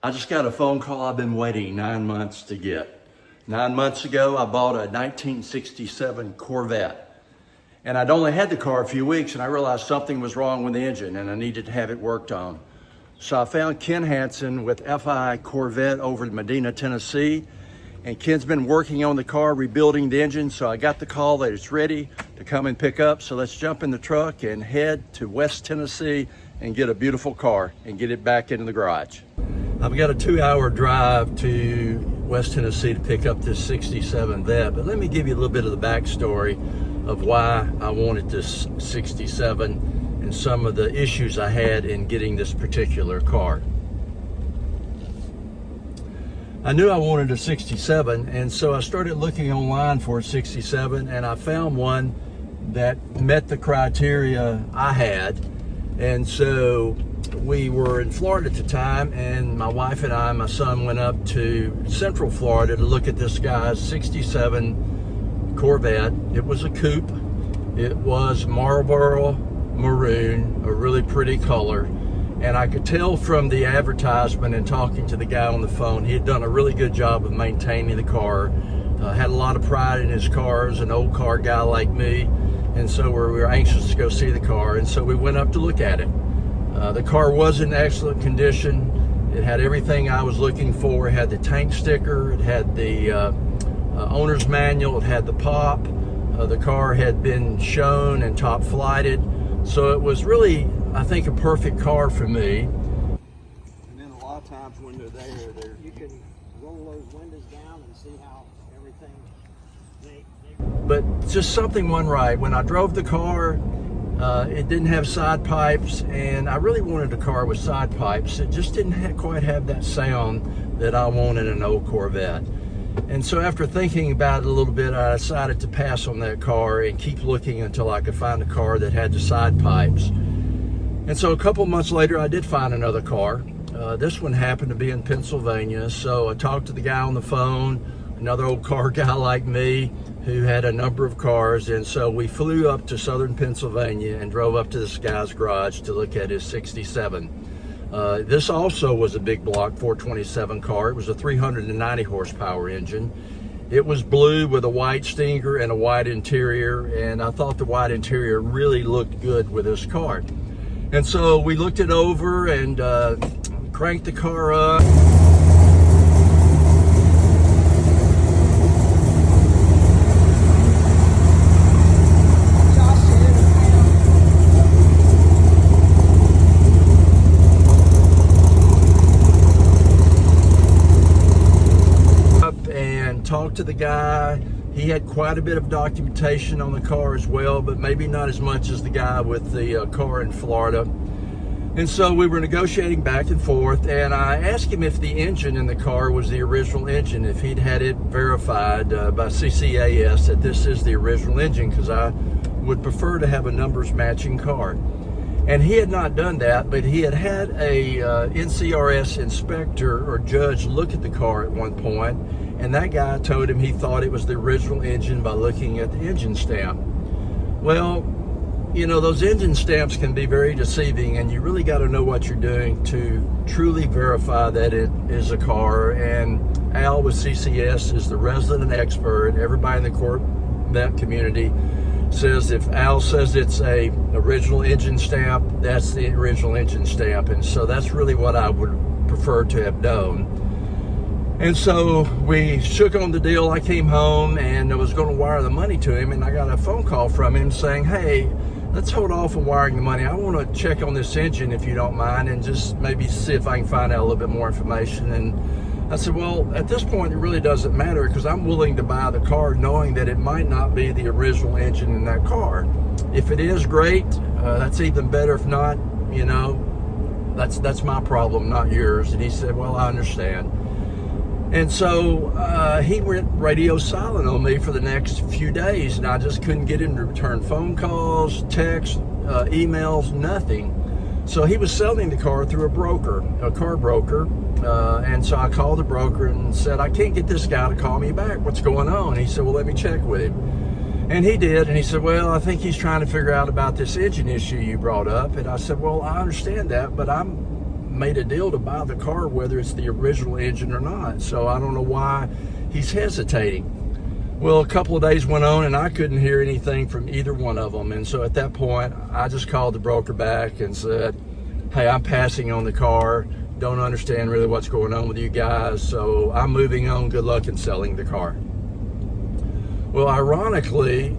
I just got a phone call I've been waiting 9 months to get. 9 months ago, I bought a 1967 Corvette. And I'd only had the car a few weeks, and I realized something was wrong with the engine and I needed to have it worked on. So I found Ken Hansen with FI Corvette over in Medina, Tennessee. And Ken's been working on the car, rebuilding the engine. So I got the call that it's ready to come and pick up. So let's jump in the truck and head to West Tennessee and get a beautiful car and get it back into the garage. I've got a 2-hour drive to West Tennessee to pick up this 67 Vette, but let me give you a little bit of the backstory of why I wanted this 67 and some of the issues I had in getting this particular car. I knew I wanted a 67, and so I started looking online for a 67, and I found one that met the criteria I had. And so we were in Florida at the time, and my wife and I and my son went up to Central Florida to look at this guy's 67 Corvette. It was a coupe. It was Marlboro maroon, a really pretty color. And I could tell from the advertisement and talking to the guy on the phone, he had done a really good job of maintaining the car. Had a lot of pride in his cars, an old car guy like me. And so we were anxious to go see the car. And so we went up to look at it. The car was in excellent condition. It had everything I was looking for. It had the tank sticker. It had the owner's manual. It had the pop. The car had been shown and top flighted. So it was really, I think, a perfect car for me. And then a lot of times when they're there, you can roll those windows down and see how everything. But just something went right. When I drove the car, it didn't have side pipes, and I really wanted a car with side pipes. It just didn't quite have that sound that I want in an old Corvette. And so after thinking about it a little bit, I decided to pass on that car and keep looking until I could find a car that had the side pipes. And so a couple months later, I did find another car. This one happened to be in Pennsylvania. So I talked to the guy on the phone, another old car guy like me, who had a number of cars. And so we flew up to southern Pennsylvania and drove up to this guy's garage to look at his 67. This also was a big block 427 car. It was a 390 horsepower engine. It was blue with a white stinger and a white interior, and I thought the white interior really looked good with this car. And so we looked it over and cranked the car up. Talked to the guy. He had quite a bit of documentation on the car as well, but maybe not as much as the guy with the car in Florida. And so we were negotiating back and forth, and I asked him if the engine in the car was the original engine, if he'd had it verified by CCAS that this is the original engine, because I would prefer to have a numbers matching car. And he had not done that, but he had had a NCRS inspector or judge look at the car at one point, and that guy told him he thought it was the original engine by looking at the engine stamp. Well, you know, those engine stamps can be very deceiving, and you really got to know what you're doing to truly verify that it is a car. And Al with CCS is the resident expert. Everybody in the Corvette community says if Al says it's a original engine stamp, that's the original engine stamp. And so that's really what I would prefer to have done. And so we shook on the deal. I came home and I was going to wire the money to him, and I got a phone call from him saying, hey, let's hold off on wiring the money. I want to check on this engine if you don't mind, and just maybe see if I can find out a little bit more information. And I said, well, at this point, it really doesn't matter, because I'm willing to buy the car knowing that it might not be the original engine in that car. If it is, great. That's even better. If not, you know, that's my problem, not yours. And he said, well, I understand. And so he went radio silent on me for the next few days, and I just couldn't get him to return phone calls, texts, emails, nothing. So he was selling the car through a car broker, and so I called the broker and said, I can't get this guy to call me back. What's going on? And he said, well, let me check with him. And he did, and he said, well, I think he's trying to figure out about this engine issue you brought up. And I said, well, I understand that, but I'm made a deal to buy the car, whether it's the original engine or not. So I don't know why he's hesitating. Well, a couple of days went on and I couldn't hear anything from either one of them. And so at that point, I just called the broker back and said, hey, I'm passing on the car. Don't understand really what's going on with you guys. So I'm moving on. Good luck in selling the car. Well, ironically,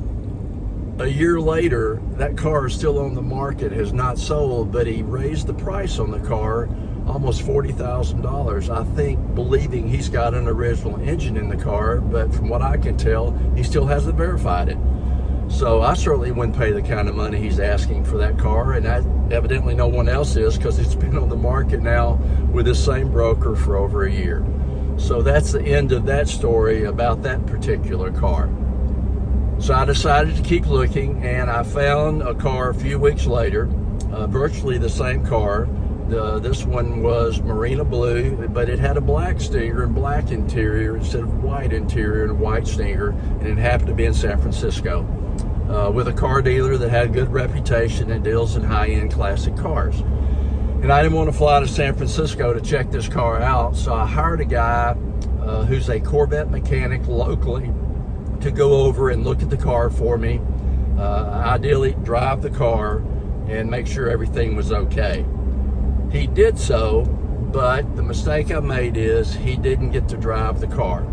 a year later, that car is still on the market, has not sold, but he raised the price on the car almost $40,000, I think, believing he's got an original engine in the car, but from what I can tell, he still hasn't verified it. So I certainly wouldn't pay the kind of money he's asking for that car, and evidently no one else is, because it's been on the market now with the same broker for over a year. So that's the end of that story about that particular car. So I decided to keep looking, and I found a car a few weeks later, virtually the same car. This one was Marina blue, but it had a black stinger and black interior instead of white interior and a white stinger, and it happened to be in San Francisco with a car dealer that had a good reputation and deals in high-end classic cars. And I didn't want to fly to San Francisco to check this car out, so I hired a guy who's a Corvette mechanic locally to go over and look at the car for me, ideally drive the car and make sure everything was okay. He did so, but the mistake I made is he didn't get to drive the car.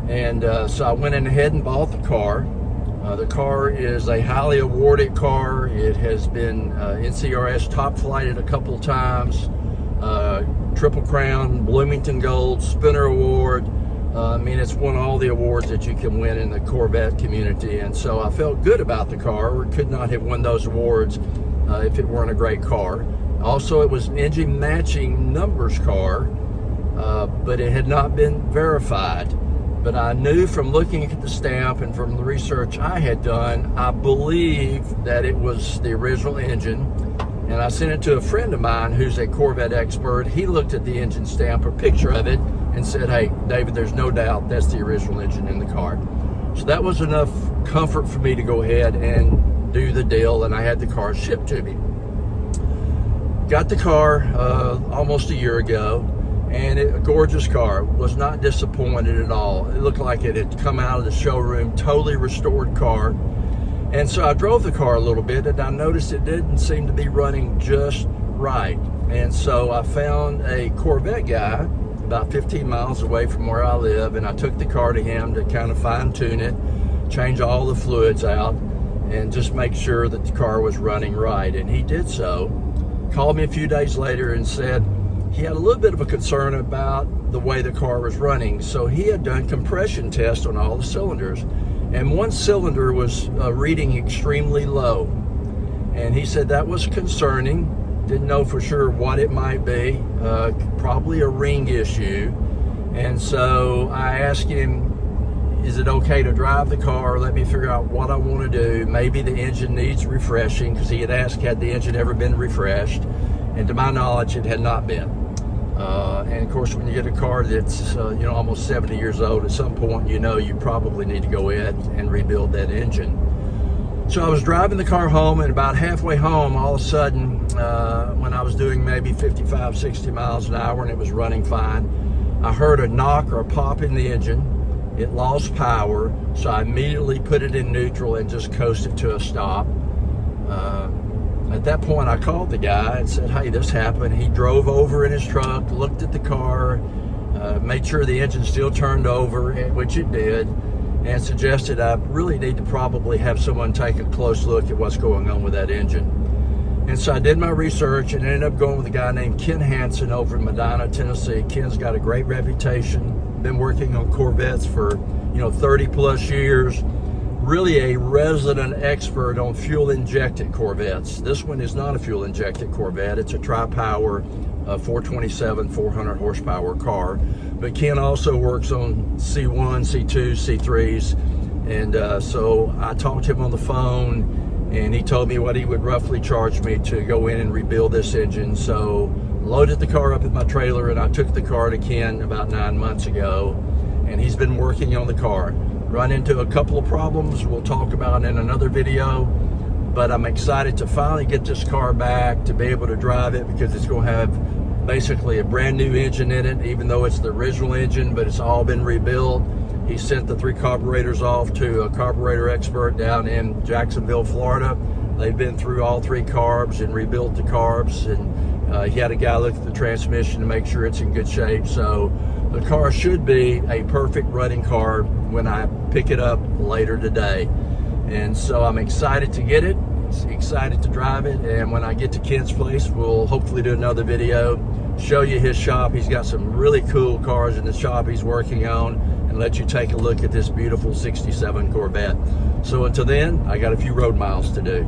And so I went in ahead and bought the car. The car is a highly awarded car. It has been NCRS top flighted a couple of times, Triple Crown, Bloomington Gold, Spinner Award. I mean, it's won all the awards that you can win in the Corvette community. And so I felt good about the car, or could not have won those awards if it weren't a great car. Also, it was an engine matching numbers car, but it had not been verified. But I knew from looking at the stamp and from the research I had done, I believed that it was the original engine. And I sent it to a friend of mine who's a Corvette expert. He looked at the engine stamp, a picture of it, and said, hey, David, there's no doubt that's the original engine in the car. So that was enough comfort for me to go ahead and do the deal, and I had the car shipped to me. Got the car almost a year ago, and a gorgeous car. Was not disappointed at all. It looked like it had come out of the showroom, totally restored car. And so I drove the car a little bit, and I noticed it didn't seem to be running just right. And so I found a Corvette guy about 15 miles away from where I live, and I took the car to him to kind of fine-tune it, change all the fluids out, and just make sure that the car was running right. And he did so. Called me a few days later and said he had a little bit of a concern about the way the car was running. So he had done compression tests on all the cylinders, and one cylinder was reading extremely low. And he said that was concerning. Didn't know for sure what it might be, probably a ring issue. And so I asked him, is it okay to drive the car? Let me figure out what I want to do. Maybe the engine needs refreshing, because he had asked, had the engine ever been refreshed? And to my knowledge, it had not been. And of course, when you get a car that's almost 70 years old, at some point, you probably need to go ahead and rebuild that engine. So I was driving the car home, and about halfway home, all of a sudden, when I was doing maybe 55, 60 miles an hour and it was running fine, I heard a knock or a pop in the engine. It lost power, so I immediately put it in neutral and just coasted to a stop. At that point, I called the guy and said, hey, this happened. He drove over in his truck, looked at the car, made sure the engine still turned over, which it did, and suggested I really need to probably have someone take a close look at what's going on with that engine. And so I did my research and ended up going with a guy named Ken Hansen over in Medina, Tennessee. Ken's got a great reputation, been working on Corvettes for 30 plus years. Really a resident expert on fuel-injected Corvettes. This one is not a fuel-injected Corvette. It's a tri-power 427, 400 horsepower car. But Ken also works on C1, C2, C3s. And so I talked to him on the phone, and he told me what he would roughly charge me to go in and rebuild this engine. So loaded the car up in my trailer, and I took the car to Ken about 9 months ago, and he's been working on the car. Run into a couple of problems we'll talk about in another video, but I'm excited to finally get this car back, to be able to drive it, because it's going to have basically a brand new engine in it, even though it's the original engine, but it's all been rebuilt. He sent the 3 carburetors off to a carburetor expert down in Jacksonville, Florida. They've been through all 3 carbs and rebuilt the carbs, and he had a guy look at the transmission to make sure it's in good shape. So the car should be a perfect running car when I pick it up later today. And so I'm excited to get it, excited to drive it, and when I get to Ken's place, we'll hopefully do another video, show you his shop. He's got some really cool cars in the shop he's working on, and let you take a look at this beautiful 67 Corvette. So until then, I got a few road miles to do.